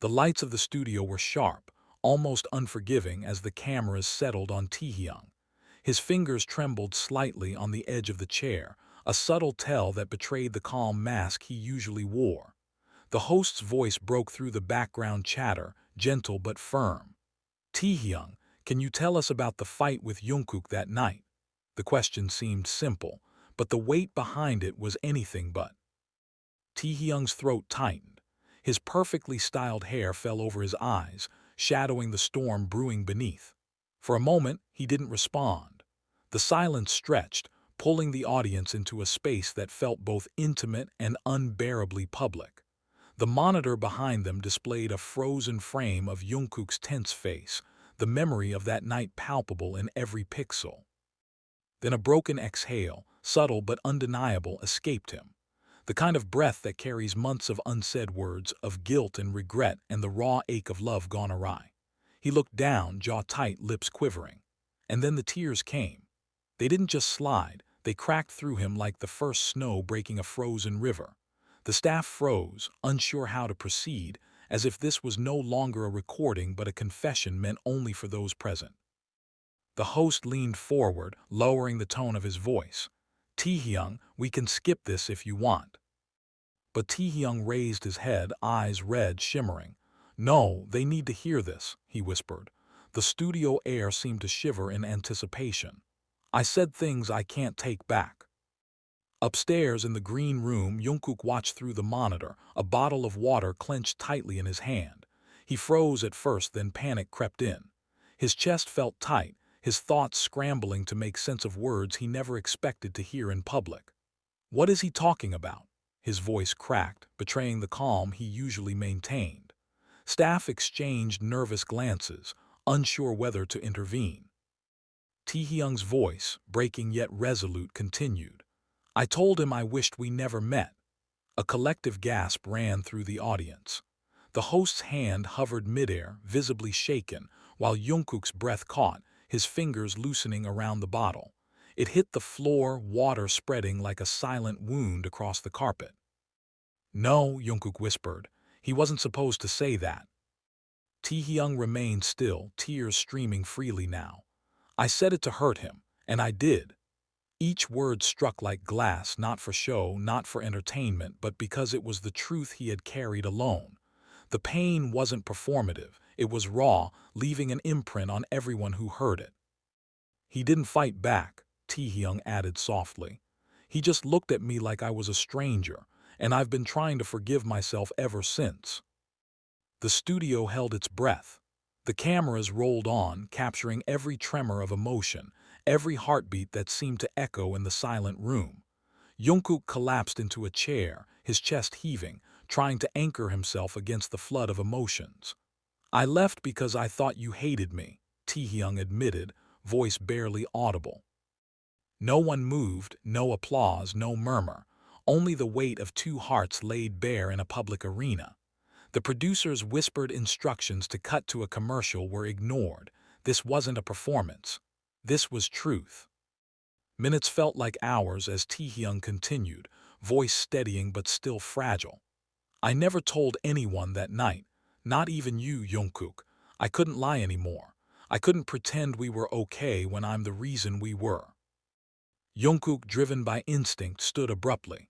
The lights of the studio were sharp, almost unforgiving as the cameras settled on Taehyung. His fingers trembled slightly on the edge of the chair, a subtle tell that betrayed the calm mask he usually wore. The host's voice broke through the background chatter, gentle but firm. Taehyung, can you tell us about the fight with Jungkook that night? The question seemed simple, but the weight behind it was anything but. Taehyung's throat tightened. His perfectly styled hair fell over his eyes, shadowing the storm brewing beneath. For a moment, he didn't respond. The silence stretched, pulling the audience into a space that felt both intimate and unbearably public. The monitor behind them displayed a frozen frame of Jungkook's tense face, the memory of that night palpable in every pixel. Then a broken exhale, subtle but undeniable, escaped him. The kind of breath that carries months of unsaid words, of guilt and regret and the raw ache of love gone awry. He looked down, jaw tight, lips quivering. And then the tears came. They didn't just slide, they cracked through him like the first snow breaking a frozen river. The staff froze, unsure how to proceed, as if this was no longer a recording but a confession meant only for those present. The host leaned forward, lowering the tone of his voice. Taehyung, we can skip this if you want. But Taehyung raised his head, eyes red, shimmering. No, they need to hear this, he whispered. The studio air seemed to shiver in anticipation. I said things I can't take back. Upstairs in the green room, Jungkook watched through the monitor, a bottle of water clenched tightly in his hand. He froze at first, then panic crept in. His chest felt tight, his thoughts scrambling to make sense of words he never expected to hear in public. What is he talking about? His voice cracked, betraying the calm he usually maintained. Staff exchanged nervous glances, unsure whether to intervene. Taehyung's voice, breaking yet resolute, continued. I told him I wished we never met. A collective gasp ran through the audience. The host's hand hovered midair, visibly shaken, while Jungkook's breath caught, his fingers loosening around the bottle. It hit the floor, water spreading like a silent wound across the carpet. No, Jungkook whispered. He wasn't supposed to say that. Taehyung remained still, tears streaming freely now. I said it to hurt him, and I did. Each word struck like glass, not for show, not for entertainment, but because it was the truth he had carried alone. The pain wasn't performative, it was raw, leaving an imprint on everyone who heard it. He didn't fight back, Taehyung added softly. He just looked at me like I was a stranger, and I've been trying to forgive myself ever since. The studio held its breath. The cameras rolled on, capturing every tremor of emotion, every heartbeat that seemed to echo in the silent room. Jungkook collapsed into a chair, his chest heaving, trying to anchor himself against the flood of emotions. I left because I thought you hated me, Taehyung admitted, voice barely audible. No one moved, no applause, no murmur, only the weight of two hearts laid bare in a public arena. The producers' whispered instructions to cut to a commercial were ignored. This wasn't a performance. This was truth. Minutes felt like hours as Taehyung continued, voice steadying but still fragile. I never told anyone that night, not even you, Jungkook. I couldn't lie anymore. I couldn't pretend we were okay when I'm the reason we were. Jungkook, driven by instinct, stood abruptly.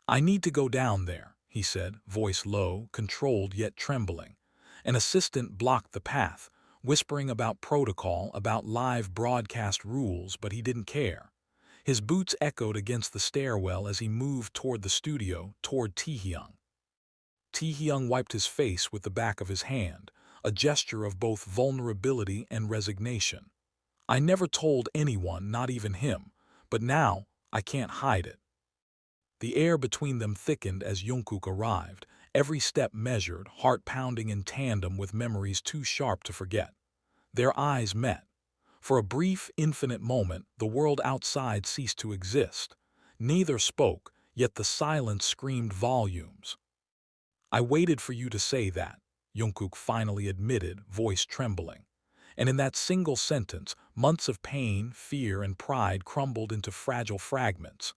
I need to go down there, he said, voice low, controlled yet trembling. An assistant blocked the path, whispering about protocol, about live broadcast rules, but he didn't care. His boots echoed against the stairwell as he moved toward the studio, toward Taehyung. Taehyung wiped his face with the back of his hand, a gesture of both vulnerability and resignation. I never told anyone, not even him, but now I can't hide it. The air between them thickened as Jungkook arrived, every step measured, heart pounding in tandem with memories too sharp to forget. Their eyes met. For a brief, infinite moment, the world outside ceased to exist. Neither spoke, yet the silence screamed volumes. I waited for you to say that, Jungkook finally admitted, voice trembling. And in that single sentence, months of pain, fear, and pride crumbled into fragile fragments.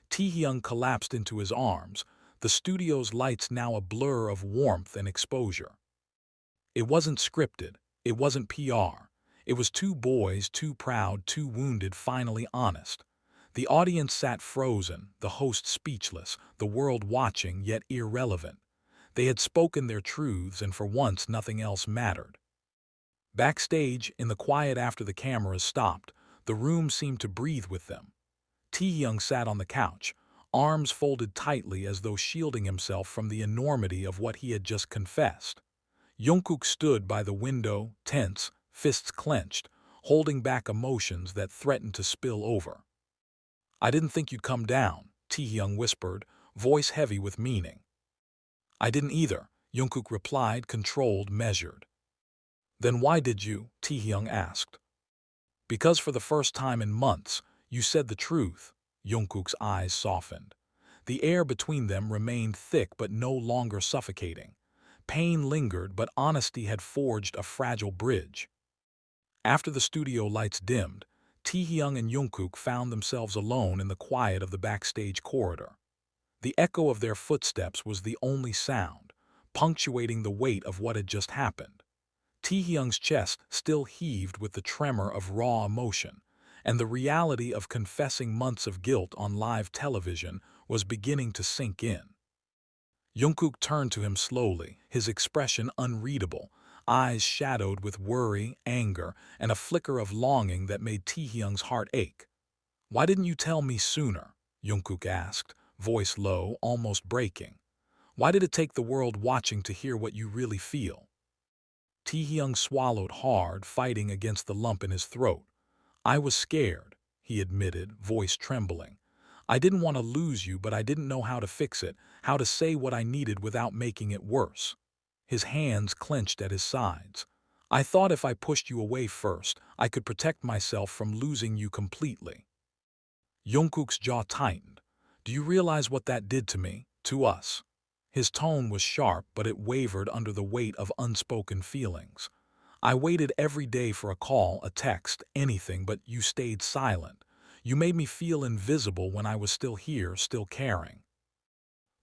Taehyung collapsed into his arms, the studio's lights now a blur of warmth and exposure. It wasn't scripted. It wasn't PR. It was two boys, too proud, too wounded, finally honest. The audience sat frozen, the host speechless, the world watching yet irrelevant. They had spoken their truths, and for once nothing else mattered. Backstage, in the quiet after the cameras stopped, the room seemed to breathe with them. Taehyung sat on the couch, arms folded tightly as though shielding himself from the enormity of what he had just confessed. Jungkook stood by the window, tense, fists clenched, holding back emotions that threatened to spill over. "I didn't think you'd come down," Taehyung whispered, voice heavy with meaning. "I didn't either," Jungkook replied, controlled, measured. "Then why did you?" Taehyung asked. "Because for the first time in months, you said the truth." Jungkook's eyes softened. The air between them remained thick but no longer suffocating. Pain lingered, but honesty had forged a fragile bridge. After the studio lights dimmed, Taehyung and Jungkook found themselves alone in the quiet of the backstage corridor. The echo of their footsteps was the only sound, punctuating the weight of what had just happened. Taehyung's chest still heaved with the tremor of raw emotion, and the reality of confessing months of guilt on live television was beginning to sink in. Jungkook turned to him slowly, his expression unreadable, eyes shadowed with worry, anger, and a flicker of longing that made Taehyung's heart ache. "Why didn't you tell me sooner?" Jungkook asked, voice low, almost breaking. "Why did it take the world watching to hear what you really feel?" Taehyung swallowed hard, fighting against the lump in his throat. "I was scared," he admitted, voice trembling. "I didn't want to lose you, but I didn't know how to fix it, how to say what I needed without making it worse." His hands clenched at his sides. "I thought if I pushed you away first, I could protect myself from losing you completely." Jungkook's jaw tightened. "Do you realize what that did to me, to us?" His tone was sharp, but it wavered under the weight of unspoken feelings. "I waited every day for a call, a text, anything, but you stayed silent. You made me feel invisible when I was still here, still caring."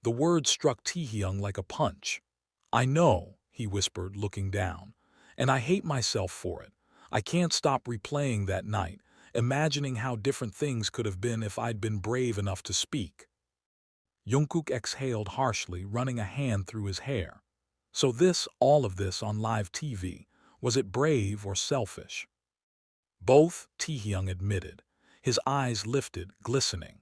The words struck Taehyung like a punch. "I know," he whispered, looking down, "and I hate myself for it. I can't stop replaying that night, imagining how different things could have been if I'd been brave enough to speak." Jungkook exhaled harshly, running a hand through his hair. "So this, all of this on live TV, was it brave or selfish?" "Both," Taehyung admitted, his eyes lifted, glistening.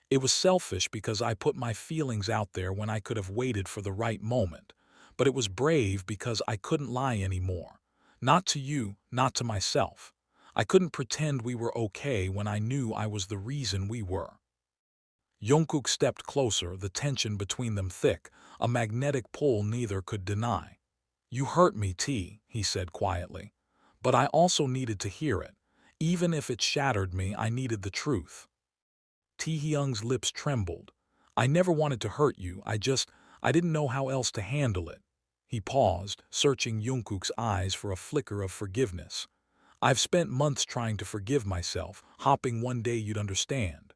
"It was selfish because I put my feelings out there when I could have waited for the right moment. But it was brave because I couldn't lie anymore. Not to you, not to myself. I couldn't pretend we were okay when I knew I was the reason we were." Jungkook stepped closer, the tension between them thick, a magnetic pull neither could deny. "You hurt me, T," he said quietly. "But I also needed to hear it. Even if it shattered me, I needed the truth." Taehyung's lips trembled. "I never wanted to hurt you, I didn't know how else to handle it." He paused, searching Jungkook's eyes for a flicker of forgiveness. "I've spent months trying to forgive myself, hoping one day you'd understand."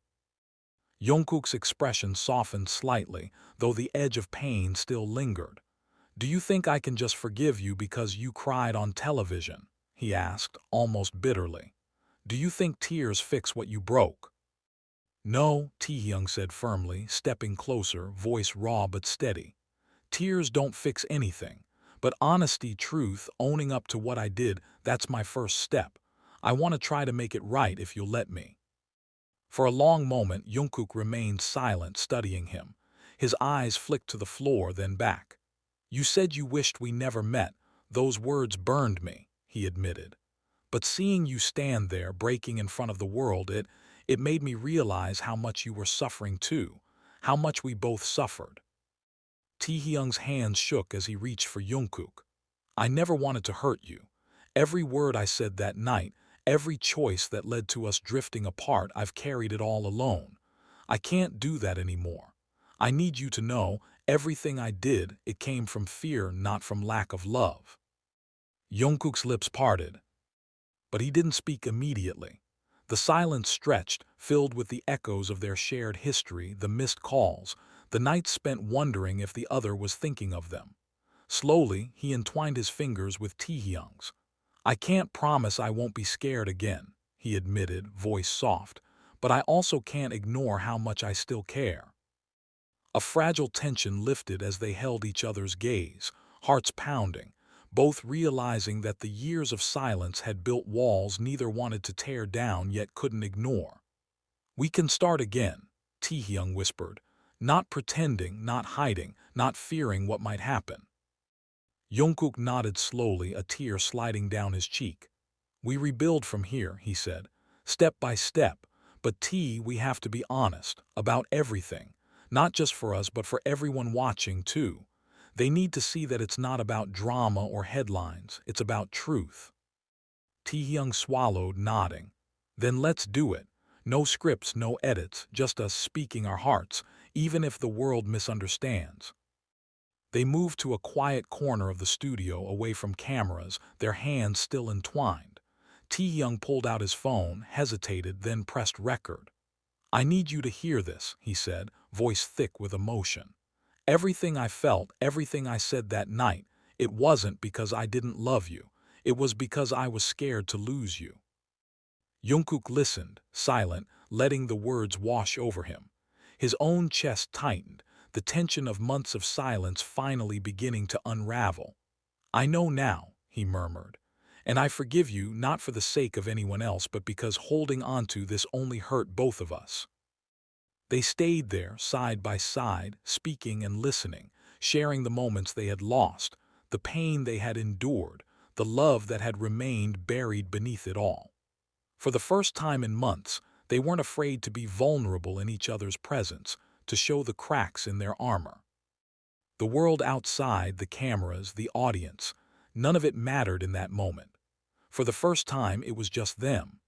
Jungkook's expression softened slightly, though the edge of pain still lingered. "Do you think I can just forgive you because you cried on television?" he asked, almost bitterly. "Do you think tears fix what you broke?" "No," Taehyung said firmly, stepping closer, voice raw but steady. "Tears don't fix anything. But honesty, truth, owning up to what I did, that's my first step. I want to try to make it right if you'll let me." For a long moment, Jungkook remained silent, studying him. His eyes flicked to the floor, then back. "You said you wished we never met. Those words burned me," he admitted. "But seeing you stand there, breaking in front of the world, it made me realize how much you were suffering too, how much we both suffered." Taehyung's hands shook as he reached for Jungkook. "I never wanted to hurt you. Every word I said that night, every choice that led to us drifting apart, I've carried it all alone. I can't do that anymore. I need you to know, everything I did, it came from fear, not from lack of love." Jungkook's lips parted, but he didn't speak immediately. The silence stretched, filled with the echoes of their shared history, the missed calls, the nights spent wondering if the other was thinking of them. Slowly, he entwined his fingers with Taehyung's. "I can't promise I won't be scared again," he admitted, voice soft, "but I also can't ignore how much I still care." A fragile tension lifted as they held each other's gaze, hearts pounding, both realizing that the years of silence had built walls neither wanted to tear down yet couldn't ignore. "We can start again," Taehyung whispered, not pretending, not hiding, not fearing what might happen. Jungkook nodded slowly, a tear sliding down his cheek. "We rebuild from here," he said, "step by step. But we have to be honest about everything, not just for us but for everyone watching too. They need to see that it's not about drama or headlines, it's about truth." Taehyung swallowed, nodding. "Then let's do it. No scripts, no edits, just us speaking our hearts, even if the world misunderstands." They moved to a quiet corner of the studio away from cameras, their hands still entwined. Taehyung pulled out his phone, hesitated, then pressed record. "I need you to hear this," he said, voice thick with emotion. "Everything I felt, everything I said that night, it wasn't because I didn't love you. It was because I was scared to lose you." Jungkook listened, silent, letting the words wash over him. His own chest tightened, the tension of months of silence finally beginning to unravel. "I know now," he murmured, "and I forgive you not for the sake of anyone else but because holding onto this only hurt both of us." They stayed there, side by side, speaking and listening, sharing the moments they had lost, the pain they had endured, the love that had remained buried beneath it all. For the first time in months, they weren't afraid to be vulnerable in each other's presence, to show the cracks in their armor. The world outside, the cameras, the audience, none of it mattered in that moment. For the first time, it was just them.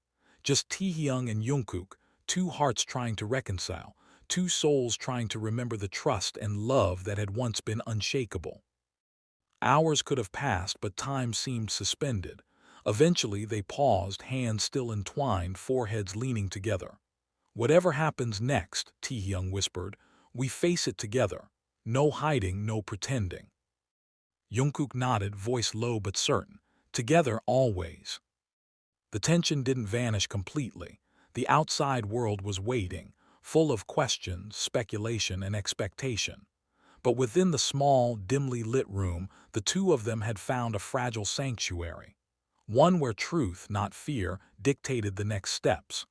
Just Taehyung and Jungkook, two hearts trying to reconcile, two souls trying to remember the trust and love that had once been unshakable. Hours could have passed, but time seemed suspended. Eventually, they paused, hands still entwined, foreheads leaning together. "Whatever happens next," Taehyung whispered, "we face it together. No hiding, no pretending." Jungkook nodded, voice low but certain. "Together, always." The tension didn't vanish completely. The outside world was waiting, full of questions, speculation, and expectation. But within the small, dimly lit room, the two of them had found a fragile sanctuary. One where truth, not fear, dictated the next steps.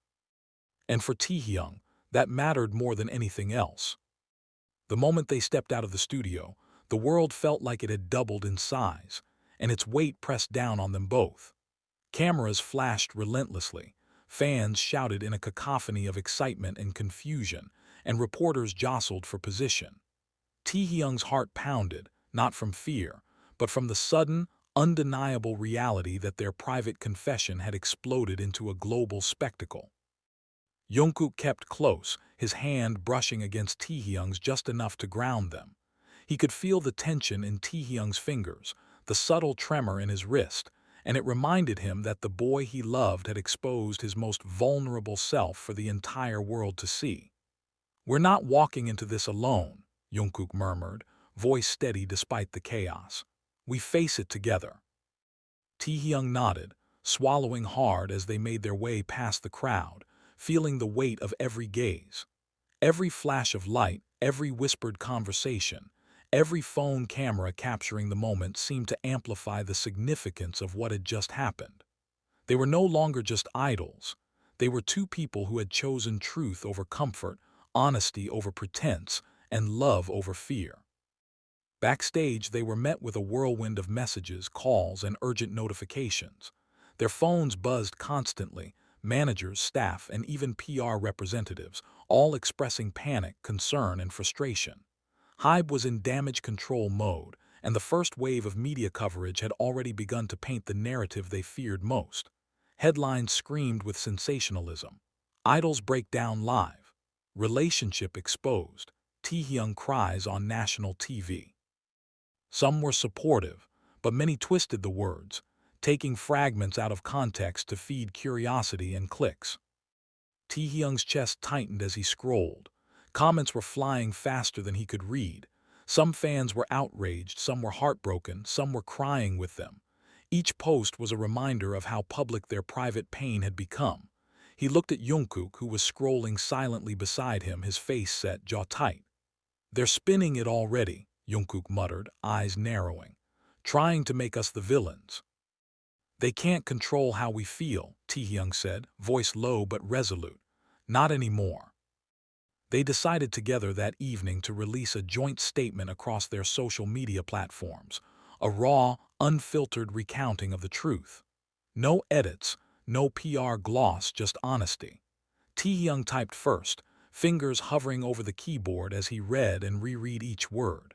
And for Taehyung, that mattered more than anything else. The moment they stepped out of the studio, the world felt like it had doubled in size, and its weight pressed down on them both. Cameras flashed relentlessly, fans shouted in a cacophony of excitement and confusion, and reporters jostled for position. Taehyung's heart pounded, not from fear, but from the sudden, undeniable reality that their private confession had exploded into a global spectacle. Jungkook kept close, his hand brushing against Taehyung's just enough to ground them. He could feel the tension in Taehyung's fingers, the subtle tremor in his wrist, and it reminded him that the boy he loved had exposed his most vulnerable self for the entire world to see. "We're not walking into this alone," Jungkook murmured, voice steady despite the chaos. "We face it together." Taehyung nodded, swallowing hard as they made their way past the crowd, feeling the weight of every gaze. Every flash of light, every whispered conversation, every phone camera capturing the moment seemed to amplify the significance of what had just happened. They were no longer just idols. They were two people who had chosen truth over comfort, honesty over pretense, and love over fear. Backstage, they were met with a whirlwind of messages, calls, and urgent notifications. Their phones buzzed constantly, managers, staff, and even PR representatives, all expressing panic, concern, and frustration. Hybe was in damage control mode, and the first wave of media coverage had already begun to paint the narrative they feared most. Headlines screamed with sensationalism. "Idols break down live." "Relationship exposed." "Taehyung cries on national TV." Some were supportive, but many twisted the words, taking fragments out of context to feed curiosity and clicks. Taehyung's chest tightened as he scrolled. Comments were flying faster than he could read. Some fans were outraged, some were heartbroken, some were crying with them. Each post was a reminder of how public their private pain had become. He looked at Jungkook, who was scrolling silently beside him, his face set, jaw tight. "They're spinning it already," Jungkook muttered, eyes narrowing. "Trying to make us the villains." "They can't control how we feel," Taehyung said, voice low but resolute. "Not anymore." They decided together that evening to release a joint statement across their social media platforms, a raw, unfiltered recounting of the truth. No edits, no PR gloss, just honesty. Taehyung typed first, fingers hovering over the keyboard as he read and reread each word.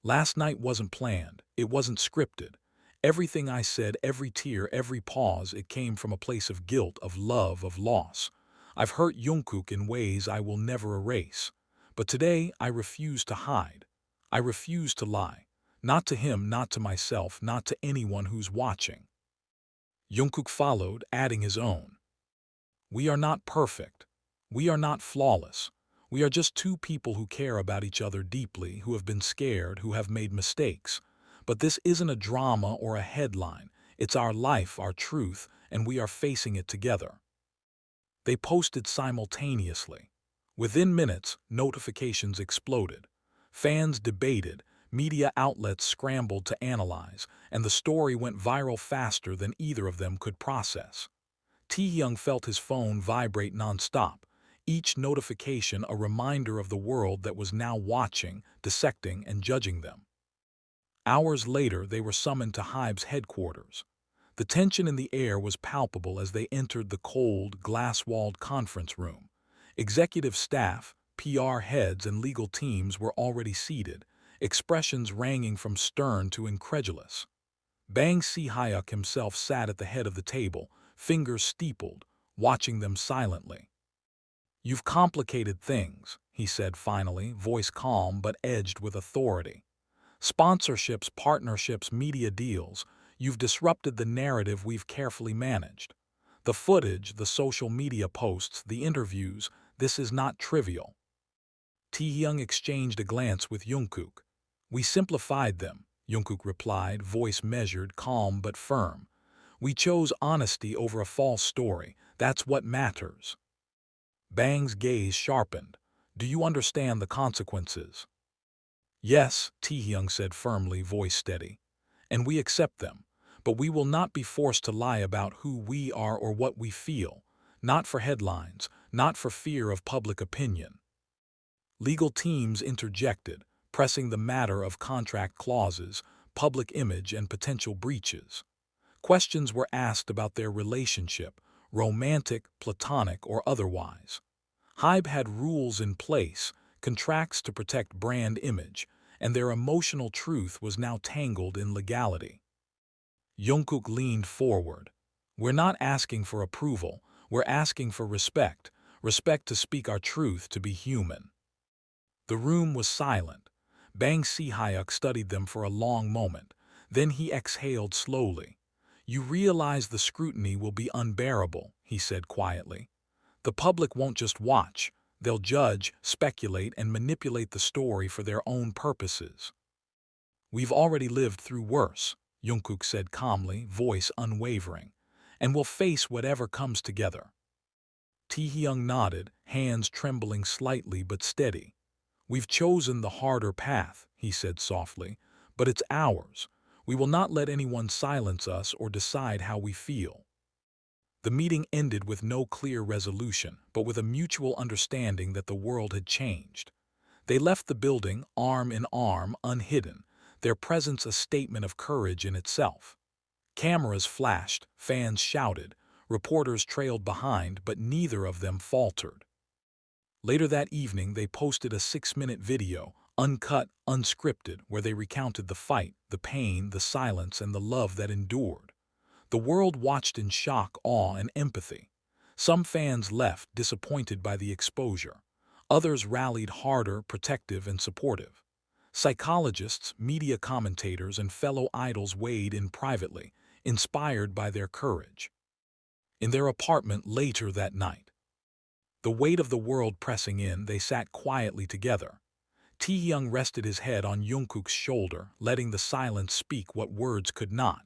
"Last night wasn't planned, it wasn't scripted. Everything I said, every tear, every pause, it came from a place of guilt, of love, of loss. I've hurt Jungkook in ways I will never erase. But today I refuse to hide. I refuse to lie. Not to him, not to myself, not to anyone who's watching." Jungkook followed, adding his own. "We are not perfect. We are not flawless. We are just two people who care about each other deeply, who have been scared, who have made mistakes. But this isn't a drama or a headline. It's our life, our truth, and we are facing it together." They posted simultaneously. Within minutes, notifications exploded. Fans debated, media outlets scrambled to analyze, and the story went viral faster than either of them could process. Taehyung felt his phone vibrate nonstop, each notification a reminder of the world that was now watching, dissecting, and judging them. Hours later, they were summoned to HYBE's headquarters. The tension in the air was palpable as they entered the cold, glass-walled conference room. Executive staff, PR heads, and legal teams were already seated, expressions ranging from stern to incredulous. Bang Si-hyuk himself sat at the head of the table, fingers steepled, watching them silently. "You've complicated things," he said finally, voice calm but edged with authority. "Sponsorships, partnerships, media deals. You've disrupted the narrative we've carefully managed. The footage, the social media posts, the interviews, this is not trivial." Taehyung exchanged a glance with Jungkook. "We simplified them," Jungkook replied, voice measured, calm but firm. "We chose honesty over a false story. That's what matters." Bang's gaze sharpened. "Do you understand the consequences?" "Yes," Taehyung said firmly, voice steady. "And we accept them. But we will not be forced to lie about who we are or what we feel. Not for headlines, not for fear of public opinion." Legal teams interjected, pressing the matter of contract clauses, public image, and potential breaches. Questions were asked about their relationship, romantic, platonic, or otherwise. HYBE had rules in place, contracts to protect brand image, and their emotional truth was now tangled in legality. Jungkook leaned forward. "We're not asking for approval, we're asking for respect, respect to speak our truth, to be human." The room was silent. Bang Si-hyuk studied them for a long moment. Then he exhaled slowly. "You realize the scrutiny will be unbearable," he said quietly. "The public won't just watch. They'll judge, speculate, and manipulate the story for their own purposes." "We've already lived through worse," Jungkook said calmly, voice unwavering. "And we'll face whatever comes together." Taehyung nodded, hands trembling slightly but steady. "We've chosen the harder path," he said softly, "but it's ours. We will not let anyone silence us or decide how we feel." The meeting ended with no clear resolution, but with a mutual understanding that the world had changed. They left the building, arm in arm, unhidden, their presence a statement of courage in itself. Cameras flashed, fans shouted, reporters trailed behind, but neither of them faltered. Later that evening, they posted a 6-minute video, uncut, unscripted, where they recounted the fight, the pain, the silence, and the love that endured. The world watched in shock, awe, and empathy. Some fans left, disappointed by the exposure. Others rallied harder, protective and supportive. Psychologists, media commentators, and fellow idols weighed in privately, inspired by their courage. In their apartment later that night, the weight of the world pressing in, they sat quietly together. Taehyung rested his head on Jungkook's shoulder, letting the silence speak what words could not.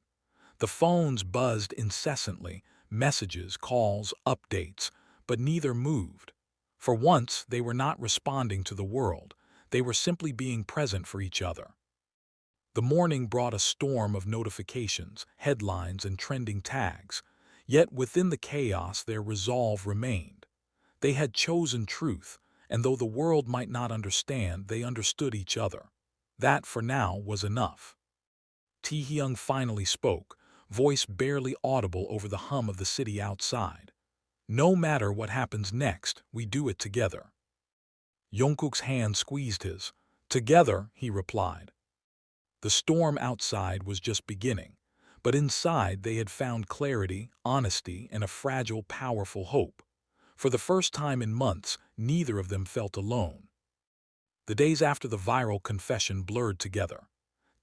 The phones buzzed incessantly, messages, calls, updates, but neither moved. For once, they were not responding to the world. They were simply being present for each other. The morning brought a storm of notifications, headlines, and trending tags. Yet within the chaos their resolve remained. They had chosen truth, and though the world might not understand, they understood each other. That, for now, was enough. Taehyung finally spoke, voice barely audible over the hum of the city outside. No matter what happens next, we do it together. Jungkook's hand squeezed his. Together, he replied. The storm outside was just beginning, but inside they had found clarity, honesty, and a fragile, powerful hope. For the first time in months, neither of them felt alone. The days after the viral confession blurred together.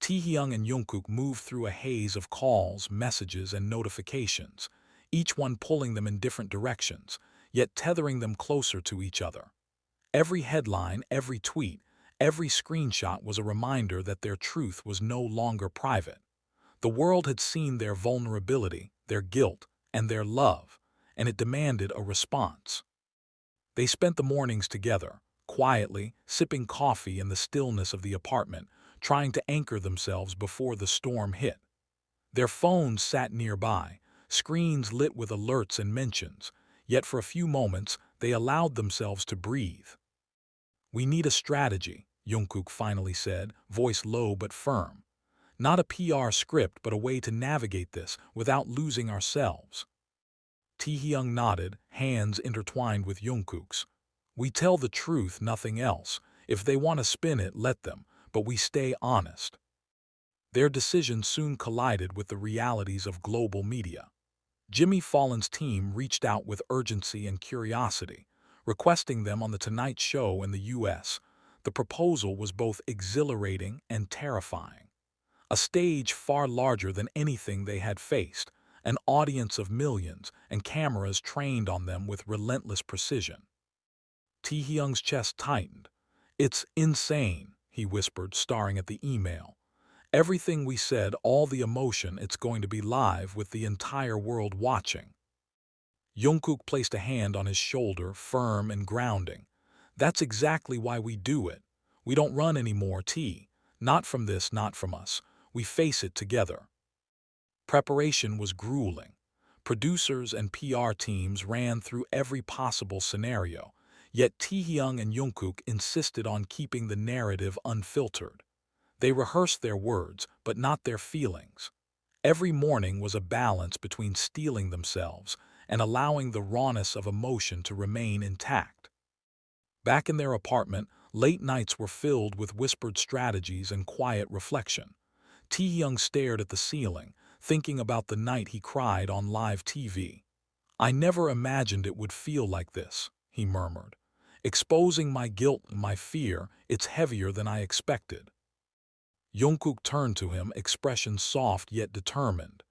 Taehyung and Jungkook moved through a haze of calls, messages, and notifications, each one pulling them in different directions, yet tethering them closer to each other. Every headline, every tweet, every screenshot was a reminder that their truth was no longer private. The world had seen their vulnerability, their guilt, and their love, and it demanded a response. They spent the mornings together, quietly, sipping coffee in the stillness of the apartment, trying to anchor themselves before the storm hit. Their phones sat nearby, screens lit with alerts and mentions, yet for a few moments they allowed themselves to breathe. "We need a strategy," Jungkook finally said, voice low but firm. "Not a PR script, but a way to navigate this without losing ourselves." Taehyung nodded, hands intertwined with Jungkook's. "We tell the truth, nothing else. If they want to spin it, let them, but we stay honest." Their decision soon collided with the realities of global media. Jimmy Fallon's team reached out with urgency and curiosity, requesting them on The Tonight Show in the U.S. The proposal was both exhilarating and terrifying. A stage far larger than anything they had faced, an audience of millions, and cameras trained on them with relentless precision. Taehyung's chest tightened. "It's insane," he whispered, staring at the email. "Everything we said, all the emotion, it's going to be live with the entire world watching." Jungkook placed a hand on his shoulder, firm and grounding. "That's exactly why we do it. We don't run anymore, T. Not from this, not from us. We face it together." Preparation was grueling. Producers and PR teams ran through every possible scenario, yet Taehyung and Jungkook insisted on keeping the narrative unfiltered. They rehearsed their words, but not their feelings. Every morning was a balance between steeling themselves and allowing the rawness of emotion to remain intact. Back in their apartment, late nights were filled with whispered strategies and quiet reflection. Taehyung stared at the ceiling, thinking about the night he cried on live TV. "I never imagined it would feel like this," he murmured. "Exposing my guilt and my fear, it's heavier than I expected." Jungkook turned to him, expression soft yet determined.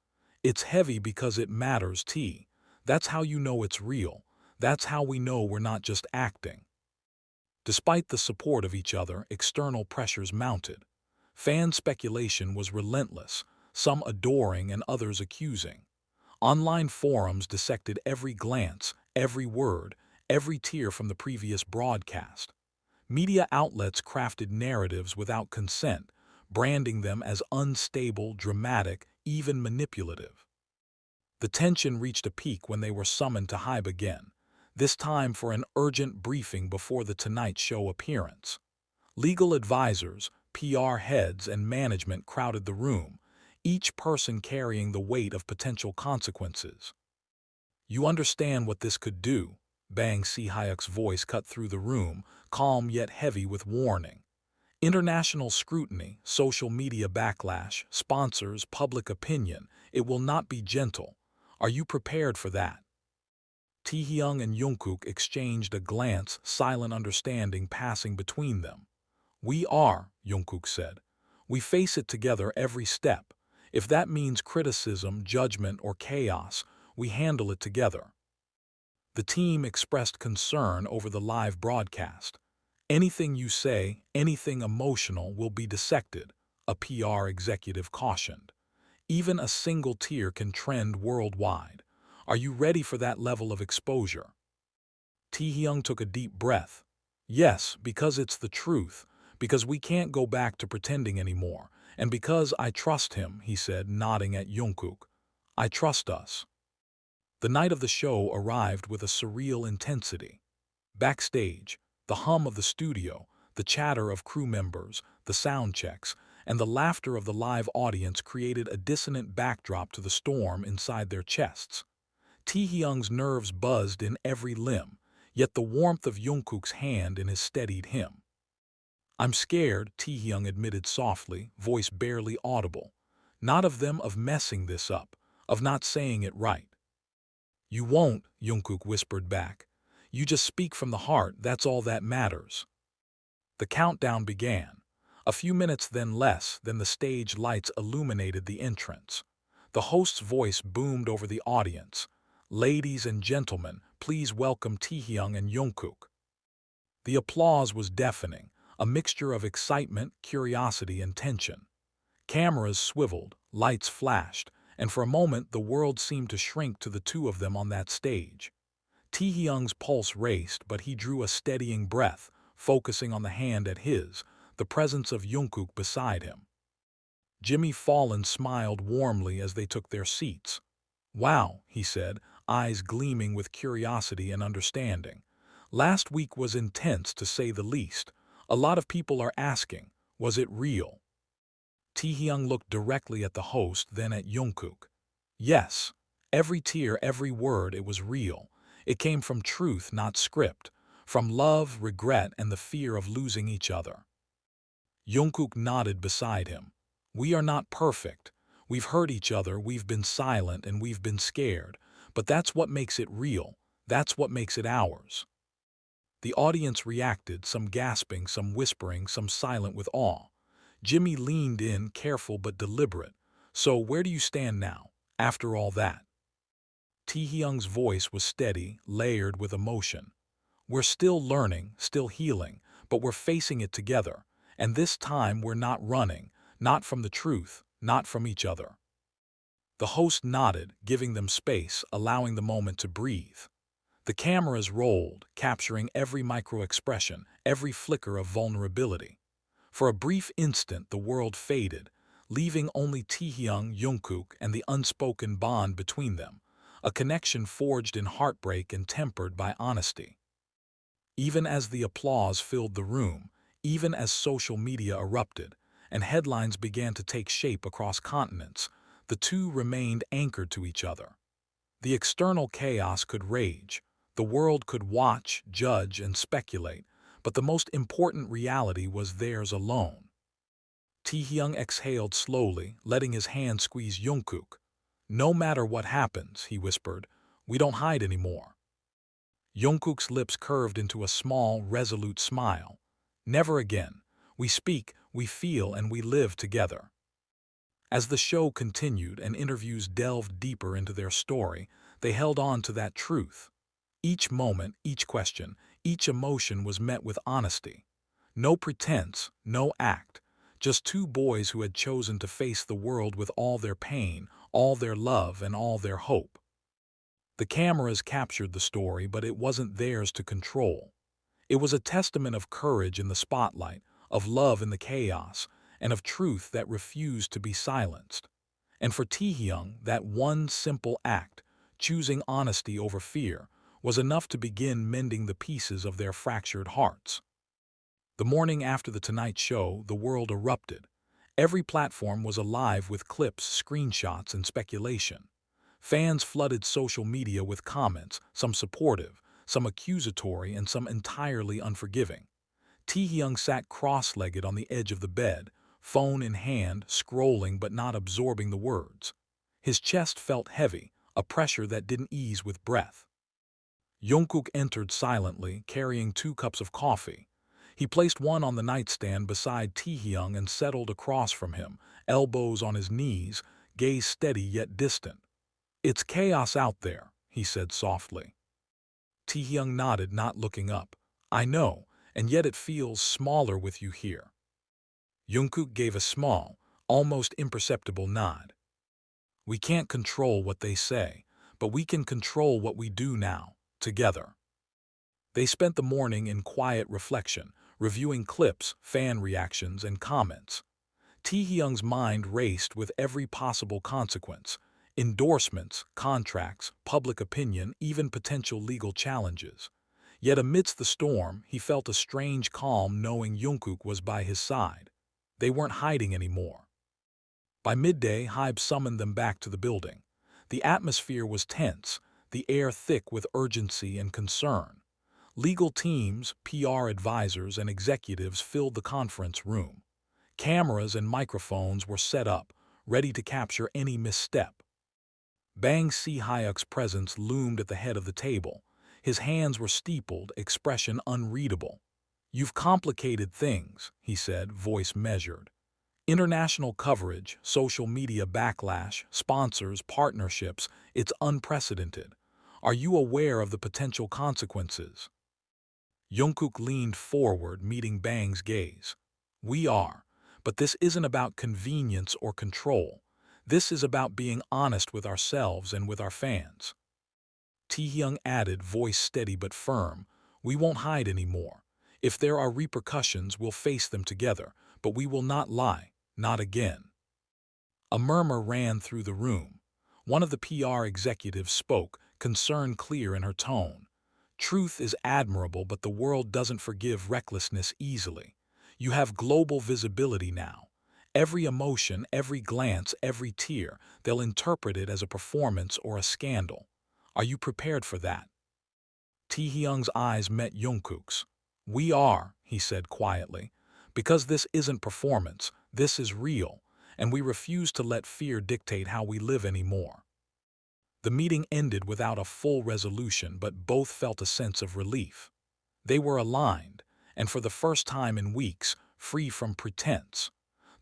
"It's heavy because it matters, T. That's how you know it's real. That's how we know we're not just acting." Despite the support of each other, external pressures mounted. Fan speculation was relentless, some adoring and others accusing. Online forums dissected every glance, every word, every tear from the previous broadcast. Media outlets crafted narratives without consent, branding them as unstable, dramatic, even manipulative. The tension reached a peak when they were summoned to Hybe again, this time for an urgent briefing before the Tonight Show appearance. Legal advisors, PR heads, and management crowded the room, each person carrying the weight of potential consequences. "You understand what this could do?" Bang Si-hyuk's voice cut through the room, calm yet heavy with warning. "International scrutiny, social media backlash, sponsors, public opinion. It will not be gentle. Are you prepared for that?" Taehyung and Jungkook exchanged a glance, silent understanding passing between them. "We are," Jungkook said. "We face it together every step. If that means criticism, judgment, or chaos, we handle it together." The team expressed concern over the live broadcast. Anything you say, anything emotional will be dissected, a PR executive cautioned. Even a single tear can trend worldwide. Are you ready for that level of exposure? Taehyung took a deep breath. Yes, because it's the truth, because we can't go back to pretending anymore, and because I trust him, he said, nodding at Jungkook. I trust us. The night of the show arrived with a surreal intensity. Backstage, the hum of the studio, the chatter of crew members, the sound checks, and the laughter of the live audience created a dissonant backdrop to the storm inside their chests. Taehyung's nerves buzzed in every limb, yet the warmth of Jungkook's hand in his steadied him. I'm scared, Taehyung admitted softly, voice barely audible. Not of them of messing this up, of not saying it right. You won't, Jungkook whispered back. You just speak from the heart, that's all that matters. The countdown began. A few minutes then less, then the stage lights illuminated the entrance. The host's voice boomed over the audience. Ladies and gentlemen, please welcome Taehyung and Jungkook. The applause was deafening, a mixture of excitement, curiosity, and tension. Cameras swiveled, lights flashed, and for a moment the world seemed to shrink to the two of them on that stage. Taehyung's pulse raced, but he drew a steadying breath, focusing on the hand at his, the presence of Jungkook beside him. Jimmy Fallon smiled warmly as they took their seats. Wow, he said, eyes gleaming with curiosity and understanding. Last week was intense, to say the least. A lot of people are asking, was it real? Taehyung looked directly at the host, then at Jungkook. Yes, every tear, every word, it was real. It came from truth, not script, from love, regret, and the fear of losing each other. Jungkook nodded beside him. We are not perfect. We've hurt each other, we've been silent, and we've been scared. But that's what makes it real. That's what makes it ours. The audience reacted, some gasping, some whispering, some silent with awe. Jimmy leaned in, careful but deliberate. So where do you stand now, after all that? Taehyung's voice was steady, layered with emotion. We're still learning, still healing, but we're facing it together. And this time we're not running, not from the truth, not from each other. The host nodded, giving them space, allowing the moment to breathe. The cameras rolled, capturing every micro-expression, every flicker of vulnerability. For a brief instant the world faded, leaving only Taehyung, Jungkook, and the unspoken bond between them, a connection forged in heartbreak and tempered by honesty. Even as the applause filled the room, even as social media erupted, and headlines began to take shape across continents, the two remained anchored to each other. The external chaos could rage, the world could watch, judge, and speculate, but the most important reality was theirs alone. Taehyung exhaled slowly, letting his hand squeeze Jungkook. No matter what happens, he whispered, we don't hide anymore. Jungkook's lips curved into a small, resolute smile. Never again. We speak, we feel, and we live together. As the show continued and interviews delved deeper into their story, they held on to that truth. Each moment, each question, each emotion was met with honesty. No pretense, no act, just two boys who had chosen to face the world with all their pain, all their love, and all their hope. The cameras captured the story, but it wasn't theirs to control. It was a testament of courage in the spotlight, of love in the chaos, and of truth that refused to be silenced. And for Taehyung, that one simple act, choosing honesty over fear, was enough to begin mending the pieces of their fractured hearts. The morning after the Tonight Show, the world erupted. Every platform was alive with clips, screenshots, and speculation. Fans flooded social media with comments, some supportive, some accusatory, and some entirely unforgiving. Taehyung sat cross-legged on the edge of the bed, phone in hand, scrolling but not absorbing the words. His chest felt heavy, a pressure that didn't ease with breath. Jungkook entered silently, carrying 2 cups of coffee. He placed one on the nightstand beside Taehyung and settled across from him, elbows on his knees, gaze steady yet distant. It's chaos out there, he said softly. Taehyung nodded, not looking up. I know, and yet it feels smaller with you here. Jungkook gave a small, almost imperceptible nod. We can't control what they say, but we can control what we do now, together. They spent the morning in quiet reflection, reviewing clips, fan reactions, and comments. Taehyung's mind raced with every possible consequence: endorsements, contracts, public opinion, even potential legal challenges. Yet amidst the storm, he felt a strange calm knowing Jungkook was by his side. They weren't hiding anymore. By midday, Hybe summoned them back to the building. The atmosphere was tense, the air thick with urgency and concern. Legal teams, PR advisors, and executives filled the conference room. Cameras and microphones were set up, ready to capture any misstep. Bang Si-hyuk's presence loomed at the head of the table. His hands were steepled, expression unreadable. "You've complicated things," he said, voice measured. "International coverage, social media backlash, sponsors, partnerships, it's unprecedented. Are you aware of the potential consequences?" Jungkook leaned forward, meeting Bang's gaze. "We are. But this isn't about convenience or control. This is about being honest with ourselves and with our fans." Taehyung added, voice steady but firm, "We won't hide anymore. If there are repercussions, we'll face them together, but we will not lie, not again." A murmur ran through the room. One of the PR executives spoke, concern clear in her tone. "Truth is admirable, but the world doesn't forgive recklessness easily. You have global visibility now. Every emotion, every glance, every tear, they'll interpret it as a performance or a scandal. Are you prepared for that?" Taehyung's eyes met Jungkook's. "We are," he said quietly, "because this isn't performance, this is real, and we refuse to let fear dictate how we live anymore." The meeting ended without a full resolution, but both felt a sense of relief. They were aligned, and for the first time in weeks, free from pretense.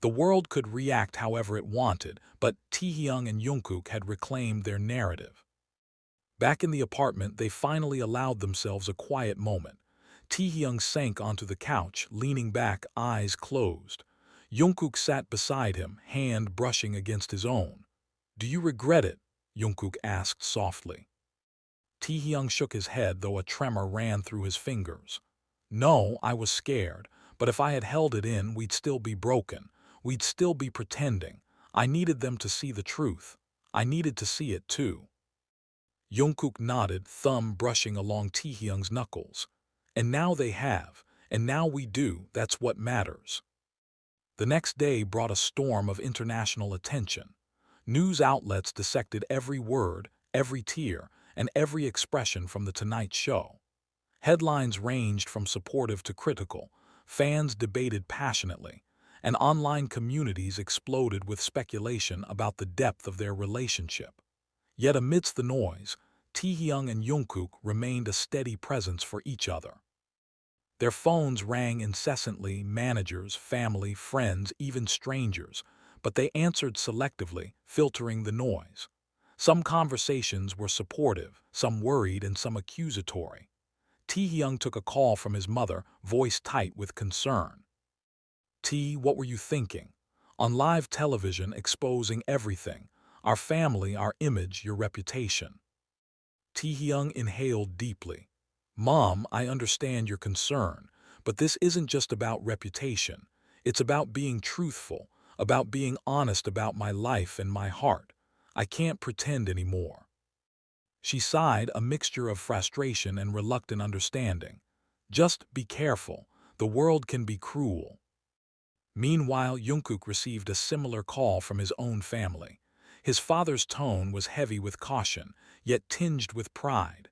The world could react however it wanted, but Taehyung and Jungkook had reclaimed their narrative. Back in the apartment, they finally allowed themselves a quiet moment. Taehyung sank onto the couch, leaning back, eyes closed. Jungkook sat beside him, hand brushing against his own. "Do you regret it?" Jungkook asked softly. Taehyung shook his head, though a tremor ran through his fingers. "No, I was scared, but if I had held it in, we'd still be broken. We'd still be pretending. I needed them to see the truth. I needed to see it too." Jungkook nodded, thumb brushing along Taehyung's knuckles. "And now they have, and now we do, that's what matters." The next day brought a storm of international attention. News outlets dissected every word, every tear, and every expression from The Tonight Show. Headlines ranged from supportive to critical, fans debated passionately, and online communities exploded with speculation about the depth of their relationship. Yet amidst the noise, Taehyung and Jungkook remained a steady presence for each other. Their phones rang incessantly, managers, family, friends, even strangers, but they answered selectively, filtering the noise. Some conversations were supportive, some worried, and some accusatory. Taehyung took a call from his mother, voice tight with concern. "T, what were you thinking? On live television, exposing everything. Our family, our image, your reputation." Taehyung inhaled deeply. "Mom, I understand your concern, but this isn't just about reputation. It's about being truthful, about being honest about my life and my heart. I can't pretend anymore." She sighed, a mixture of frustration and reluctant understanding. "Just be careful. The world can be cruel." Meanwhile, Jungkook received a similar call from his own family. His father's tone was heavy with caution, yet tinged with pride.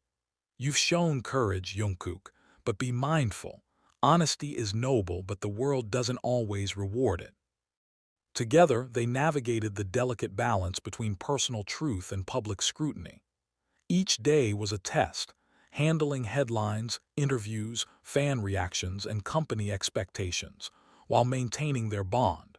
"You've shown courage, Jungkook, but be mindful. Honesty is noble, but the world doesn't always reward it." Together, they navigated the delicate balance between personal truth and public scrutiny. Each day was a test, handling headlines, interviews, fan reactions, and company expectations, while maintaining their bond.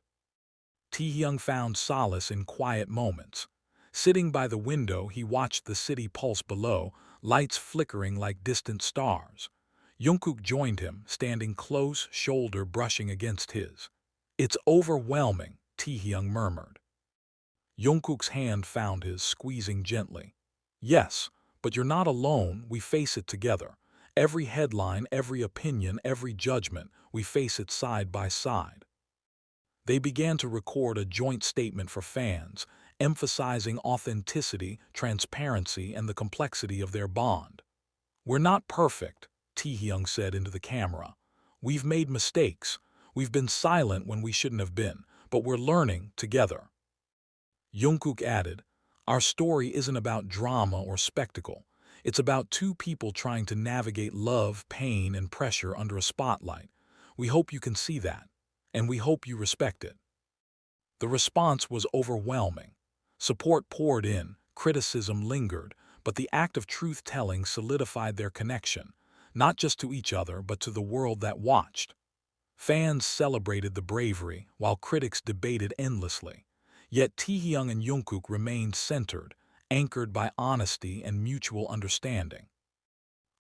Taehyung found solace in quiet moments. Sitting by the window, he watched the city pulse below, lights flickering like distant stars. Jungkook joined him, standing close, shoulder brushing against his. "It's overwhelming," Taehyung murmured. Jungkook's hand found his, squeezing gently. "Yes, but you're not alone, we face it together. Every headline, every opinion, every judgment, we face it side by side." They began to record a joint statement for fans, emphasizing authenticity, transparency, and the complexity of their bond. "We're not perfect," Taehyung said into the camera. "We've made mistakes. We've been silent when we shouldn't have been, but we're learning together." Jungkook added, "Our story isn't about drama or spectacle. It's about two people trying to navigate love, pain, and pressure under a spotlight. We hope you can see that, and we hope you respect it." The response was overwhelming. Support poured in, criticism lingered, but the act of truth-telling solidified their connection, not just to each other but to the world that watched. Fans celebrated the bravery, while critics debated endlessly. Yet Taehyung and Jungkook remained centered, anchored by honesty and mutual understanding.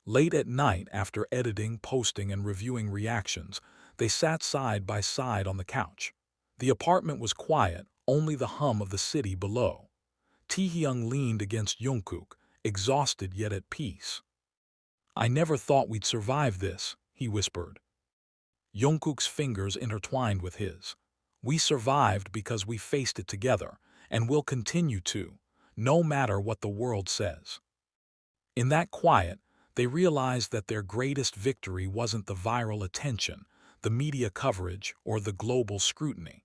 Late at night, after editing, posting, and reviewing reactions, they sat side by side on the couch. The apartment was quiet, only the hum of the city below. Taehyung leaned against Jungkook, exhausted yet at peace. "I never thought we'd survive this," he whispered. Jungkook's fingers intertwined with his. "We survived because we faced it together, and we'll continue to, no matter what the world says." In that quiet, they realized that their greatest victory wasn't the viral attention, the media coverage, or the global scrutiny.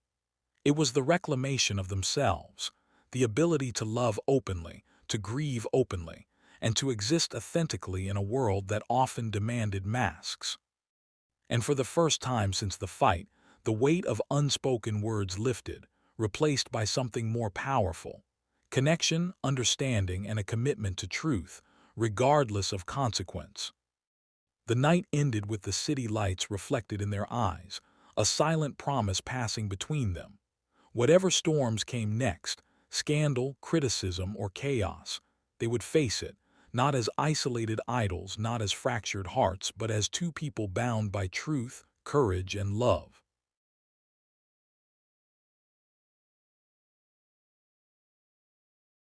It was the reclamation of themselves, the ability to love openly, to grieve openly, and to exist authentically in a world that often demanded masks. And for the first time since the fight, the weight of unspoken words lifted, replaced by something more powerful: connection, understanding, and a commitment to truth, regardless of consequence. The night ended with the city lights reflected in their eyes, a silent promise passing between them. Whatever storms came next, scandal, criticism, or chaos, they would face it, not as isolated idols, not as fractured hearts, but as two people bound by truth, courage, and love.